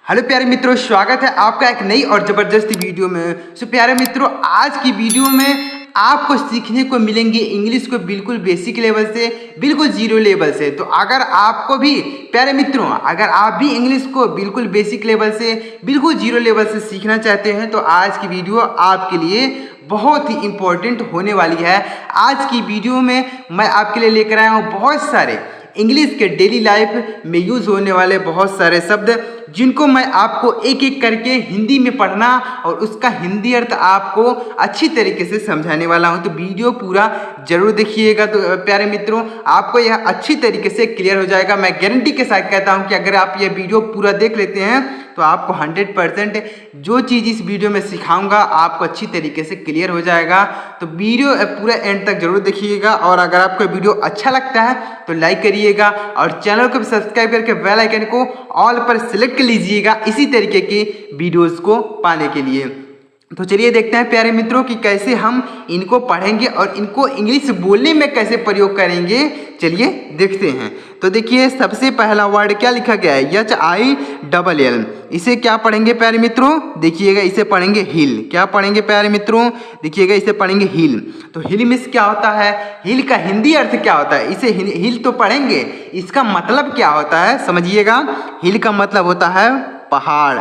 Hello प्यारे मित्रों, स्वागत है आपका एक नई और ज़बरदस्त वीडियो में। प्यारे मित्रों, आज की वीडियो में आपको सीखने को मिलेंगे इंग्लिश को बिल्कुल बेसिक लेवल से बिल्कुल जीरो लेवल से। तो अगर आपको भी प्यारे मित्रों, अगर आप भी इंग्लिश को बिल्कुल बेसिक लेवल से बिल्कुल जीरो लेवल से सीखना चाहते हैं तो आज की वीडियो आपके लिए बहुत ही इम्पोर्टेंट होने वाली है। आज की वीडियो में मैं आपके लिए लेकर आया हूँ बहुत सारे इंग्लिश के डेली लाइफ में यूज़ होने वाले बहुत सारे शब्द, जिनको मैं आपको एक एक करके हिंदी में पढ़ना और उसका हिंदी अर्थ आपको अच्छी तरीके से समझाने वाला हूं। तो वीडियो पूरा जरूर देखिएगा। तो प्यारे मित्रों, आपको यह अच्छी तरीके से क्लियर हो जाएगा। मैं गारंटी के साथ कहता हूं कि अगर आप यह वीडियो पूरा देख लेते हैं तो आपको 100% जो चीज़ इस वीडियो में सिखाऊंगा आपको अच्छी तरीके से क्लियर हो जाएगा। तो वीडियो पूरा एंड तक जरूर देखिएगा और अगर आपको वीडियो अच्छा लगता है तो लाइक करिएगा और चैनल को भी सब्सक्राइब करके बेल आइकन को ऑल पर सिलेक्ट कर लीजिएगा इसी तरीके के वीडियोस को पाने के लिए। तो चलिए देखते हैं प्यारे मित्रों कि कैसे हम इनको पढ़ेंगे और इनको इंग्लिश बोलने में कैसे प्रयोग करेंगे। चलिए देखते हैं। तो देखिए, सबसे पहला वर्ड क्या लिखा गया है, HILL। इसे क्या पढ़ेंगे प्यारे मित्रों? देखिएगा, इसे पढ़ेंगे हिल। क्या पढ़ेंगे प्यारे मित्रों? देखिएगा, इसे पढ़ेंगे हिल। तो हिल मीन्स क्या होता है, हिल का हिंदी अर्थ क्या होता है, इसे हिल तो पढ़ेंगे, इसका मतलब क्या होता है समझिएगा। हिल का मतलब होता है पहाड़।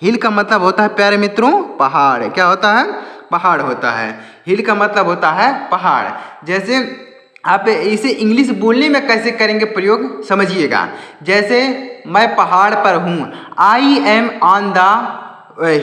हिल का मतलब होता है प्यारे मित्रों पहाड़। क्या होता है? पहाड़ होता है। हिल का मतलब होता है पहाड़। जैसे आप इसे इंग्लिश बोलने में कैसे करेंगे प्रयोग समझिएगा। जैसे मैं पहाड़ पर हूँ, आई एम ऑन द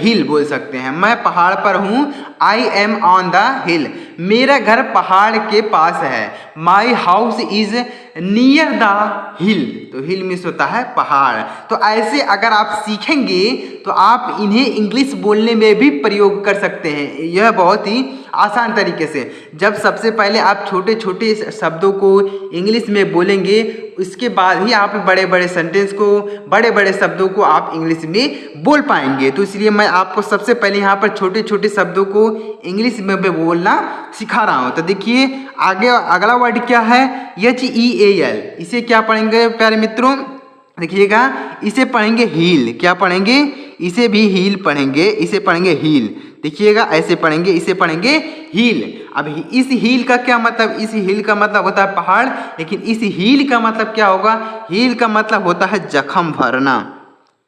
हिल बोल सकते हैं। मैं पहाड़ पर हूँ, आई एम ऑन द हिल। मेरा घर पहाड़ के पास है, my house is near the हिल। तो हिल मीन्स होता है पहाड़। तो ऐसे अगर आप सीखेंगे तो आप इन्हें इंग्लिश बोलने में भी प्रयोग कर सकते हैं। यह बहुत ही आसान तरीके से। जब सबसे पहले आप छोटे छोटे शब्दों को इंग्लिश में बोलेंगे, उसके बाद ही आप बड़े बड़े सेंटेंस को, बड़े बड़े शब्दों को आप इंग्लिश में बोल पाएंगे। तो इसलिए मैं आपको सबसे पहले यहाँ पर छोटे छोटे शब्दों को इंग्लिश में बोलना सिखा रहा हूँ। तो देखिए आगे अगला वर्ड क्या है, HEAL। इसे क्या पढ़ेंगे प्यारे मित्रों? देखिएगा, इसे पढ़ेंगे हील। क्या पढ़ेंगे? इसे भी हील पढ़ेंगे, इसे पढ़ेंगे हील। देखिएगा, ऐसे पढ़ेंगे, इसे पढ़ेंगे हील। अब इस हील का क्या मतलब? इस हील का मतलब होता है पहाड़, लेकिन इस हील का मतलब क्या होगा? हील का मतलब होता है जख्म भरना।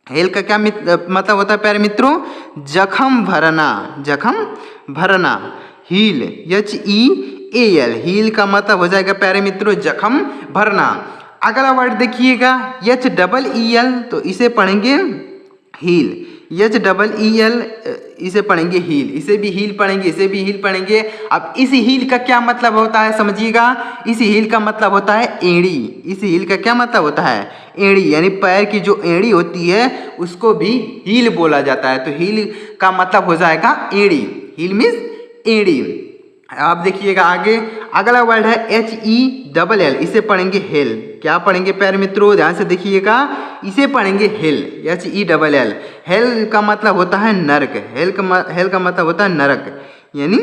हील का क्या मतलब होता है प्यारे मित्रों? जख्म भरना, जख्म भरना। Heal, HEAL। हील का मतलब हो जाएगा प्यारे मित्रों जख्म भरना। अगला वर्ड देखिएगा, HEEL। तो इसे पढ़ेंगे हील। HEEL, इसे पढ़ेंगे हील। इसे भी हील पढ़ेंगे, इसे भी हील पढ़ेंगे। अब इस हील का क्या मतलब होता है समझिएगा। इस हील का मतलब होता है एड़ी। इस हील का क्या मतलब होता है? एड़ी, यानी पैर की जो एड़ी होती है उसको भी हील बोला जाता है। तो हील का मतलब हो जाएगा एड़ी। हील मीन्स एड़ी। आप देखिएगा आगे अगला वर्ड है HELL। इसे पढ़ेंगे हेल। क्या पढ़ेंगे प्यारे मित्रों? ध्यान से देखिएगा, इसे पढ़ेंगे हेल, HELL। हेल का मतलब होता है नरक। हेल का मतलब होता है नरक। यानी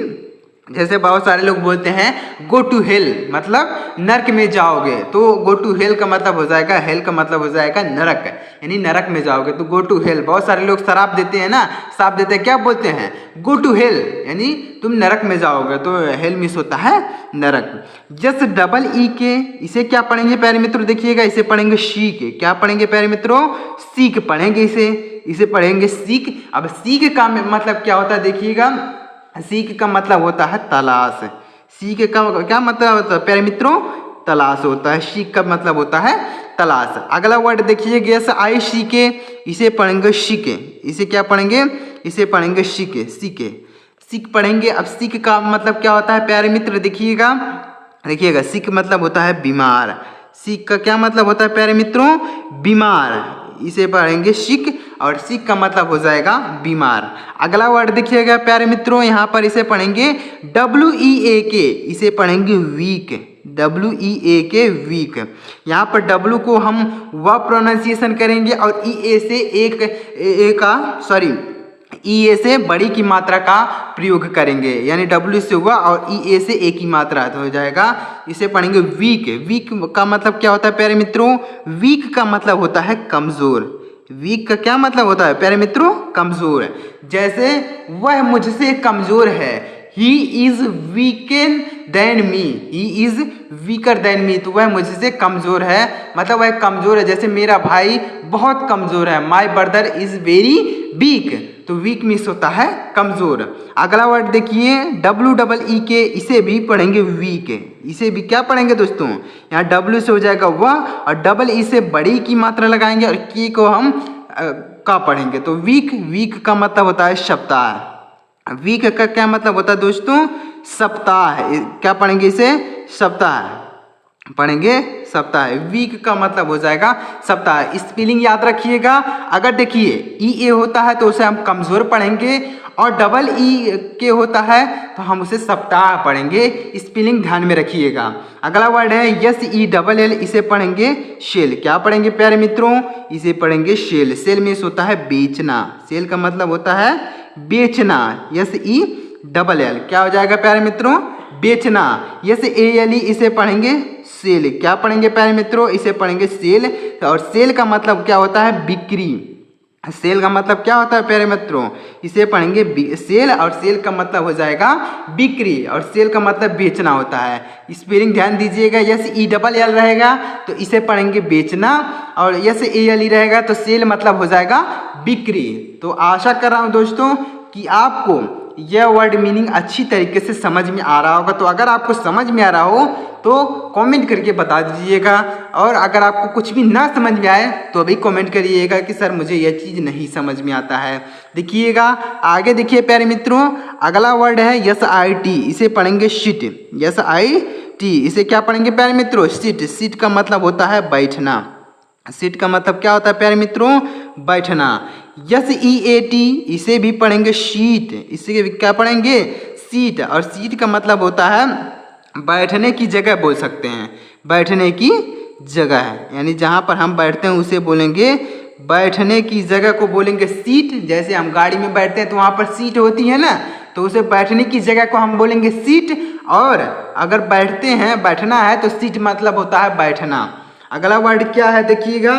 जैसे बहुत सारे लोग बोलते हैं गो टू हेल, मतलब नरक में जाओगे। तो गो टू हेल का मतलब हो जाएगा, हेल का मतलब हो जाएगा नरक, यानी नरक में जाओगे। तो गो टू हेल, बहुत सारे लोग शराब देते हैं ना, श्राप देते हैं, क्या बोलते हैं? गो टू हेल, यानी तुम नरक में जाओगे। तो हेल मिस होता है नरक। HEE। इसे क्या पढ़ेंगे प्यारे मित्रों? देखिएगा, इसे पढ़ेंगे सीख। क्या पढ़ेंगे प्यारे मित्रों? सीख पढ़ेंगे इसे पढ़ेंगे सीख। अब सीख का मतलब क्या होता है? देखिएगा, सीख का मतलब होता है तलाश। सीख का क्या मतलब होता है प्यारे मित्रों? तलाश होता है। सीख का मतलब होता है तलाश। अगला वर्ड देखिए, SICK। इसे पढ़ेंगे सीखे। इसे क्या पढ़ेंगे? इसे पढ़ेंगे सीखे, सीखे, सीख पढ़ेंगे। अब सीख का मतलब क्या होता है प्यारे मित्र? देखिएगा, सीख मतलब होता है बीमार। सीख का क्या मतलब होता है प्यारे मित्रों? बीमार। इसे पढ़ेंगे सीख और सीख का मतलब हो जाएगा बीमार। अगला वर्ड देखिएगा प्यारे मित्रों, यहाँ पर इसे पढ़ेंगे WEAK। इसे पढ़ेंगे वीक। WEAK, week. यहाँ पर W को हम व प्रोनाउंसिएशन करेंगे और EA से बड़ी की मात्रा का प्रयोग करेंगे, यानी W से हुआ और EA से ए की मात्रा तो हो जाएगा। इसे पढ़ेंगे वीक। वीक का मतलब क्या होता है प्यारे मित्रों? वीक का मतलब होता है कमजोर। वीक का क्या मतलब होता है प्यारे मित्रों? कमजोर। जैसे वह मुझसे कमजोर है, he is weaker than me, he is weaker than me, तो वह मुझसे कमजोर है, मतलब वह कमजोर है। जैसे मेरा भाई बहुत कमजोर है, my brother is very weak, तो वीक मीन्स होता है कमजोर। अगला वर्ड देखिए WEE, इसे भी पढ़ेंगे वीक, इसे भी क्या पढ़ेंगे दोस्तों? यहाँ W से हो जाएगा वह, और EE से बड़ी की मात्रा लगाएंगे, और के को हम का पढ़ेंगे। तो वीक, वीक का मतलब होता है सप्ताह। वीक का क्या मतलब होता है दोस्तों? सप्ताह। क्या पढ़ेंगे इसे? सप्ताह पढ़ेंगे, सप्ताह। वीक का मतलब हो जाएगा सप्ताह। स्पेलिंग याद रखिएगा। अगर देखिए EA होता है तो उसे हम कमजोर पढ़ेंगे, और EE के होता है तो हम उसे सप्ताह पढ़ेंगे। स्पेलिंग ध्यान में रखिएगा। अगला वर्ड है SELL, इसे पढ़ेंगे शेल। क्या पढ़ेंगे प्यारे मित्रों? इसे पढ़ेंगे शेल। सेल मीन्स होता है बेचना, सेल का मतलब होता है बेचना। SELL क्या हो जाएगा प्यारे मित्रों? बेचना। SALE, इसे पढ़ेंगे सेल। क्या पढ़ेंगे प्यारे मित्रों? इसे पढ़ेंगे सेल। और सेल का मतलब क्या होता है? बिक्री। सेल का मतलब क्या होता है प्यारे मित्रों? इसे पढ़ेंगे सेल, और सेल का मतलब हो जाएगा बिक्री, और सेल का मतलब बेचना होता है। स्पेलिंग ध्यान दीजिएगा। SELL रहेगा तो इसे पढ़ेंगे बेचना, और SALE रहेगा तो सेल मतलब हो जाएगा बिक्री। तो आशा कर रहा हूँ दोस्तों कि आपको यह वर्ड मीनिंग अच्छी तरीके से समझ में आ रहा होगा। तो अगर आपको समझ में आ रहा हो तो कमेंट करके बता दीजिएगा, और अगर आपको कुछ भी ना समझ में आए तो अभी कमेंट करिएगा कि सर मुझे यह चीज़ नहीं समझ में आता है। देखिएगा आगे, देखिए प्यारे मित्रों, अगला वर्ड है SIT, इसे पढ़ेंगे शीट। SIT, इसे क्या पढ़ेंगे प्यारे मित्रों? सीट। सीट का मतलब होता है बैठना। सीट का मतलब क्या होता है प्यारे मित्रों? बैठना। SEAT, इसे भी पढ़ेंगे शीट। इसे क्या पढ़ेंगे? सीट। और सीट का मतलब होता है बैठने की जगह बोल सकते हैं, बैठने की जगह है, यानी जहाँ पर हम बैठते हैं उसे बोलेंगे बैठने की जगह को बोलेंगे सीट। जैसे हम गाड़ी में बैठते हैं तो वहाँ पर सीट होती है ना, तो उसे बैठने की जगह को हम बोलेंगे सीट। और अगर बैठते हैं, बैठना है, तो सीट मतलब होता है बैठना। अगला वर्ड क्या है देखिएगा,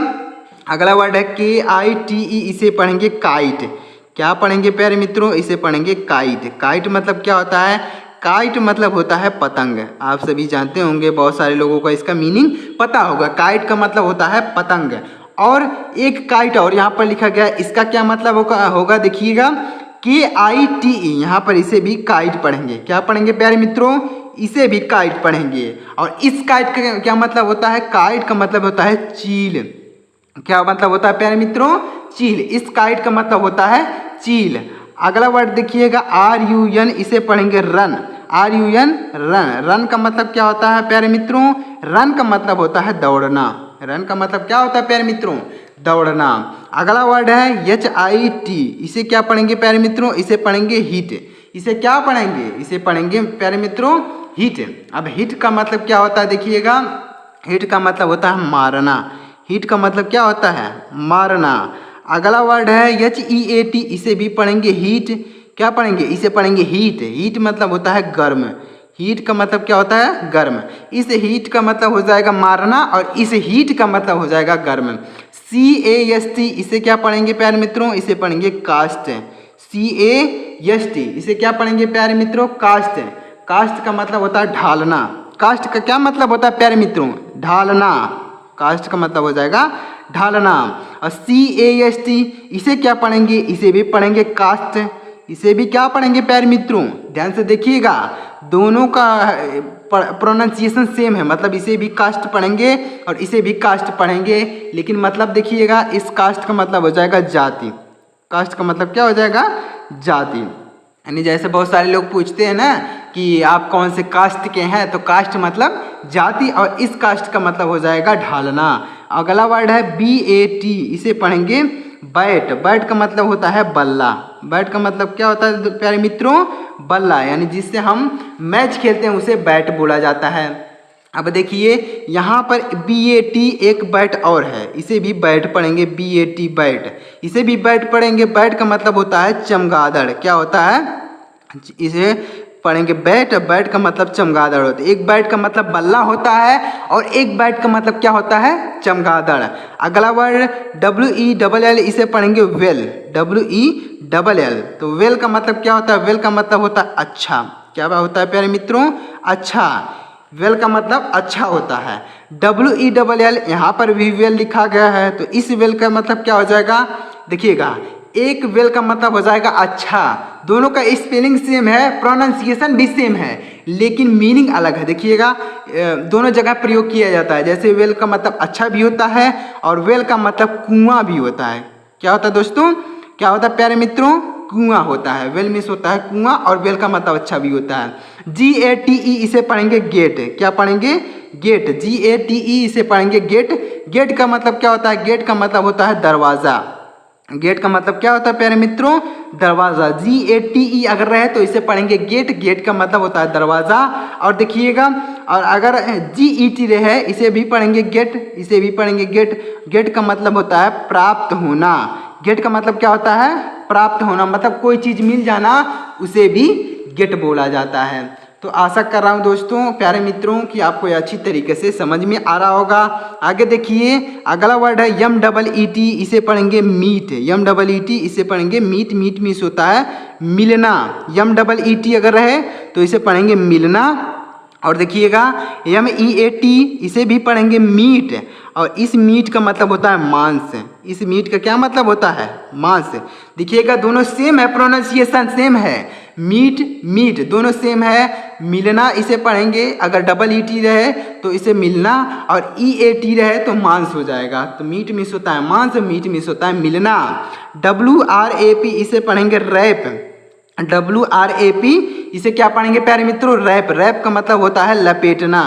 अगला वर्ड है KITE, इसे पढ़ेंगे काइट। क्या पढ़ेंगे प्यारे मित्रों? इसे पढ़ेंगे काइट। काइट मतलब क्या होता है? काइट मतलब होता है पतंग। आप सभी जानते होंगे, बहुत सारे लोगों को इसका मीनिंग पता होगा। काइट का मतलब होता है पतंग। और एक काइट और यहाँ पर लिखा गया है, इसका क्या मतलब होगा देखिएगा, KITE। यहाँ पर इसे भी काइट पढ़ेंगे। क्या पढ़ेंगे प्यारे मित्रों? इसे भी काइट पढ़ेंगे। और इस काइट का क्या मतलब होता है? काइट का मतलब होता है चील। क्या मतलब होता है प्यारे मित्रों? चील। इस काइट का मतलब होता है चील। अगला वर्ड देखिएगा RUN, इसे पढ़ेंगे रन। RUN, run. रन का मतलब क्या होता है प्यारे मित्रों? रन का मतलब होता है दौड़ना। रन का मतलब क्या होता है प्यारे मित्रों? दौड़ना। अगला वर्ड है HIT, इसे क्या पढ़ेंगे प्यारे मित्रों? इसे पढ़ेंगे हिट। इसे क्या पढ़ेंगे? इसे पढ़ेंगे प्यारे मित्रों हिट। अब हिट का मतलब क्या होता है देखिएगा, हिट का मतलब होता है मारना। हिट का मतलब क्या होता है? मारना। अगला वर्ड है HEAT, इसे भी पढ़ेंगे हीट। क्या पढ़ेंगे? इसे पढ़ेंगे हीट। हीट मतलब होता है गर्म। हीट का मतलब क्या होता है? गर्म। इस हीट का मतलब हो जाएगा मारना, और इस हीट का मतलब हो जाएगा गर्म। CAST, इसे क्या पढ़ेंगे प्यारे मित्रों? इसे पढ़ेंगे कास्ट। CAST, इसे क्या पढ़ेंगे प्यारे मित्रों? कास्ट। कास्ट का मतलब होता है ढालना। कास्ट का क्या मतलब होता है प्यारे मित्रों? ढालना। कास्ट का मतलब हो जाएगा ढालना। और CAST, इसे क्या पढ़ेंगे? इसे भी पढ़ेंगे कास्ट। इसे भी क्या पढ़ेंगे प्यारे मित्रों? ध्यान से देखिएगा, दोनों का प्रोनाउंसिएशन सेम है, मतलब इसे भी कास्ट पढ़ेंगे और इसे भी कास्ट पढ़ेंगे, लेकिन मतलब देखिएगा, इस कास्ट का मतलब हो जाएगा जाति। कास्ट का मतलब क्या हो जाएगा? जाति। यानी जैसे बहुत सारे लोग पूछते हैं ना कि आप कौन से कास्ट के हैं, तो कास्ट मतलब जाति, और इस कास्ट का मतलब हो जाएगा ढालना। अगला वर्ड है BAT, इसे पढ़ेंगे बैट। बैट का मतलब होता है बल्ला। बैट का मतलब क्या होता है प्यारे मित्रों? बल्ला, यानी जिससे हम मैच खेलते हैं उसे बैट बोला जाता है। अब देखिए यहाँ पर BAT एक बैट और है, इसे भी बैट पढ़ेंगे। BAT बैट, इसे भी बैट पढ़ेंगे। बैट का मतलब होता है चमगादड़। क्या होता है? इसे पढ़ेंगे बैट। बैट का मतलब चमगादड़ होता है। एक बैट का मतलब बल्ला होता है और एक बैट का मतलब क्या होता है, चमगादड़। अगला वर्ड WELL, इसे पढ़ेंगे वेल, WELL। तो वेल का मतलब क्या होता है, वेल का मतलब होता है अच्छा। क्या होता है प्यारे मित्रों, अच्छा। वेल का मतलब अच्छा होता है। WELL, यहाँ पर भी वेल लिखा गया है, तो इस वेल का मतलब क्या हो जाएगा, देखिएगा, एक वेल का मतलब हो जाएगा अच्छा। दोनों का स्पेलिंग सेम है, प्रोनाउंसिएशन भी सेम है, लेकिन मीनिंग अलग है। देखिएगा, दोनों जगह प्रयोग किया जाता है। जैसे वेल का मतलब अच्छा भी होता है और वेल का मतलब कुआं भी होता है। क्या होता है दोस्तों, क्या होता है प्यारे मित्रों, कुआं होता है। वेल मीन्स होता है कुआं और वेल का मतलब अच्छा भी होता है। GATE, इसे पढ़ेंगे गेट। क्या पढ़ेंगे, गेट। GATE, इसे पढ़ेंगे गेट। गेट का मतलब क्या होता है, गेट का मतलब होता है दरवाज़ा। गेट का मतलब क्या होता है प्यारे मित्रों, दरवाज़ा। GATE अगर रहे तो इसे पढ़ेंगे गेट। गेट का मतलब होता है दरवाज़ा। और देखिएगा, और अगर GET रहे इसे भी पढ़ेंगे गेट, इसे भी पढ़ेंगे गेट। गेट का मतलब होता है प्राप्त होना। गेट का मतलब क्या होता है, प्राप्त होना, मतलब कोई चीज़ मिल जाना, उसे भी गेट बोला जाता है। तो आशा कर रहा हूँ दोस्तों प्यारे मित्रों कि आपको ये अच्छी तरीके से समझ में आ रहा होगा। आगे देखिए, अगला वर्ड है MEET, इसे पढ़ेंगे मीट। MEET, इसे पढ़ेंगे मीट। मीट मीन्स होता है मिलना। MEET अगर रहे तो इसे पढ़ेंगे मिलना। और देखिएगा, MEAT, इसे भी पढ़ेंगे मीट। और इस मीट का मतलब होता है मांस। इस मीट का क्या मतलब होता है, मांस। देखिएगा, दोनों सेम है, प्रोनाउंसिएशन सेम है। मीट, मीट दोनों सेम है। मिलना इसे पढ़ेंगे, अगर EET रहे तो इसे मिलना, और EAT रहे तो मांस हो जाएगा। तो मीट मिस होता है मांस, मीट मिस होता है मिलना। WRAP, इसे पढ़ेंगे रैप। WRAP, इसे क्या पढ़ेंगे प्यारे मित्रों, रैप। रैप का मतलब होता है लपेटना।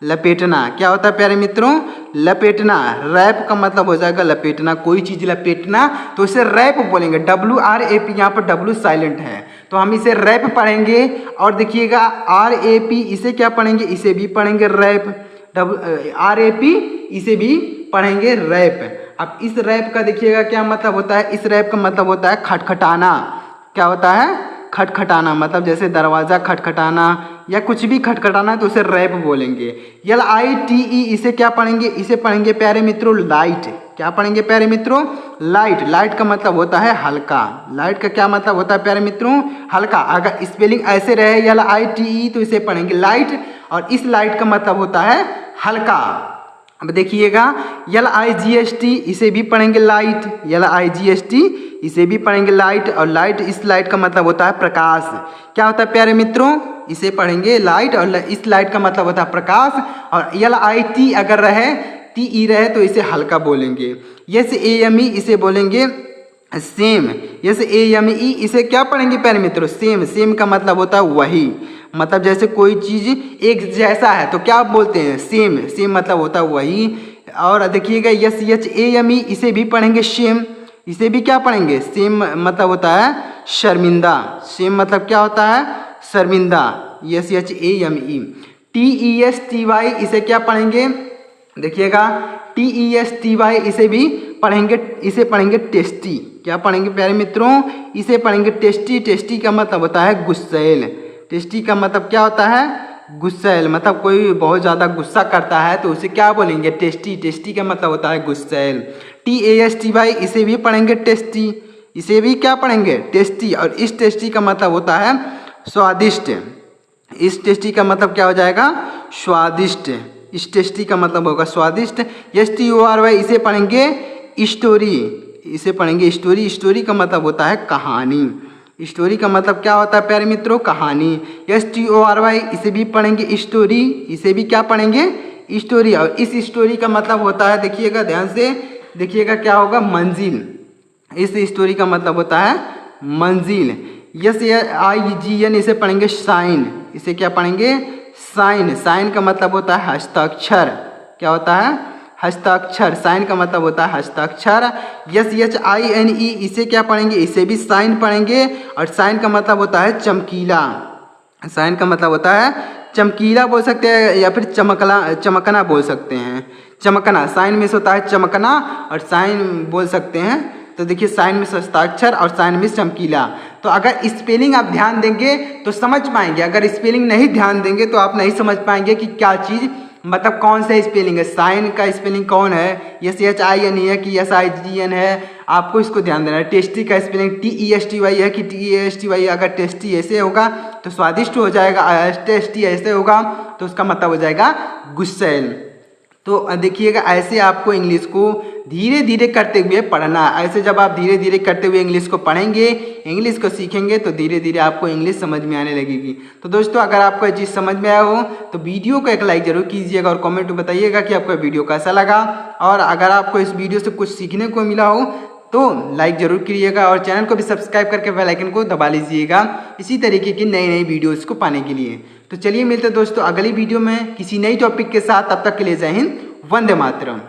लपेटना क्या होता है प्यारे मित्रों, लपेटना। रैप का मतलब हो जाएगा लपेटना, कोई चीज़ लपेटना, तो इसे रैप बोलेंगे। WRAP, यहाँ पर W साइलेंट है, तो हम इसे रैप पढ़ेंगे। और देखिएगा, RAP, इसे क्या पढ़ेंगे, इसे भी पढ़ेंगे रैप। RAP, इसे भी पढ़ेंगे रैप। अब इस रैप का देखिएगा क्या मतलब होता है, इस रैप का मतलब होता है खटखटाना। क्या होता है, खटखटाना, मतलब जैसे दरवाज़ा खटखटाना या कुछ भी खटखटाना, तो उसे रैप बोलेंगे। LITE, इसे क्या पढ़ेंगे, इसे पढ़ेंगे प्यारे मित्रों लाइट। क्या पढ़ेंगे प्यारे मित्रों, लाइट। लाइट का मतलब होता है हल्का। लाइट का क्या मतलब होता है प्यारे मित्रों, हल्का। अगर स्पेलिंग ऐसे रहे LITE तो इसे पढ़ेंगे लाइट, और इस लाइट का मतलब होता है हल्का। अब देखिएगा, LIGHT, इसे भी पढ़ेंगे लाइट। LIGHT, इसे भी पढ़ेंगे लाइट, और लाइट, इस लाइट का मतलब होता है प्रकाश। क्या होता है प्यारे मित्रों, इसे पढ़ेंगे लाइट, और इस लाइट का मतलब होता है प्रकाश। और LIT अगर रहे, TE रहे तो इसे हल्का बोलेंगे। SAME, इसे बोलेंगे सेम। SAME, इसे क्या पढ़ेंगे प्यारे मित्रों, सेम। सेम का मतलब होता है वही, मतलब जैसे कोई चीज़ एक जैसा है तो क्या बोलते हैं, सेम। सेम मतलब होता है वही। और देखिएगा, SHAME, इसे भी पढ़ेंगे सेम। इसे भी क्या पढ़ेंगे, सेम मतलब होता है शर्मिंदा। सेम मतलब क्या होता है, शर्मिंदा। SHAME। TESTY, इसे क्या पढ़ेंगे, देखिएगा, TESTY, इसे भी पढ़ेंगे, इसे पढ़ेंगे टेस्टी। क्या पढ़ेंगे प्यारे मित्रों, इसे पढ़ेंगे टेस्टी। टेस्टी का मतलब होता है गुस्सैल। टेस्टी का मतलब क्या होता है, गुस्सैल, मतलब कोई बहुत ज़्यादा गुस्सा करता है तो उसे क्या बोलेंगे, टेस्टी। टेस्टी का मतलब होता है गुस्सैल। TASTY, इसे भी पढ़ेंगे टेस्टी। इसे भी क्या पढ़ेंगे, टेस्टी। और इस टेस्टी का मतलब होता है स्वादिष्ट। इस टेस्टी का मतलब क्या हो जाएगा, स्वादिष्ट। इस टेस्टी का मतलब होगा स्वादिष्ट। STORY, इसे पढ़ेंगे स्टोरी। इसे पढ़ेंगे स्टोरी। स्टोरी का मतलब होता है कहानी। स्टोरी का मतलब क्या होता है प्यारे मित्रों, कहानी। STORY, इसे भी पढ़ेंगे स्टोरी। इसे भी क्या पढ़ेंगे, स्टोरी। और इस स्टोरी का मतलब होता है, देखिएगा ध्यान से, देखिएगा क्या होगा, मंजिल। इस स्टोरी का मतलब होता है मंजिल। SIGN, इसे पढ़ेंगे साइन। इसे क्या पढ़ेंगे, साइन। साइन का मतलब होता है हस्ताक्षर। क्या होता है, हस्ताक्षर। साइन का मतलब होता है हस्ताक्षर। SHINE, इसे क्या पढ़ेंगे, इसे भी साइन पढ़ेंगे। और साइन का मतलब होता है चमकीला। साइन का मतलब होता है चमकीला बोल सकते हैं, या फिर चमकना बोल सकते हैं। चमकना, साइन में से होता है चमकना, और साइन बोल सकते हैं तो देखिए साइन में हस्ताक्षर और साइन में चमकीला। तो अगर स्पेलिंग आप ध्यान देंगे तो समझ पाएंगे, अगर स्पेलिंग नहीं ध्यान देंगे तो आप नहीं समझ पाएंगे कि क्या चीज़ मतलब कौन सा स्पेलिंग है। साइन का स्पेलिंग कौन है, SHIN है कि SIGN है, आपको इसको ध्यान देना है। टेस्टी का स्पेलिंग TESTY है कि TASTY। अगर टेस्टी ऐसे होगा तो स्वादिष्ट हो जाएगा, टेस्टी ऐसे होगा तो उसका मतलब हो जाएगा गुस्सैल। तो देखिएगा ऐसे आपको इंग्लिश को धीरे धीरे करते हुए पढ़ना। ऐसे जब आप धीरे धीरे करते हुए इंग्लिश को पढ़ेंगे, इंग्लिश को सीखेंगे तो धीरे धीरे आपको इंग्लिश समझ में आने लगेगी। तो दोस्तों अगर आपको ये चीज़ समझ में आया हो तो वीडियो को एक लाइक जरूर कीजिएगा और कमेंट में बताइएगा कि आपको वीडियो कैसा लगा। और अगर आपको इस वीडियो से कुछ सीखने को मिला हो तो लाइक जरूर करिएगा और चैनल को भी सब्सक्राइब करके बेल आइकन को दबा लीजिएगा इसी तरीके की नई नई वीडियोज़ को पाने के लिए। तो चलिए मिलते हैं दोस्तों अगली वीडियो में किसी नई टॉपिक के साथ। तब तक के लिए जय हिंद, वंदे मातरम।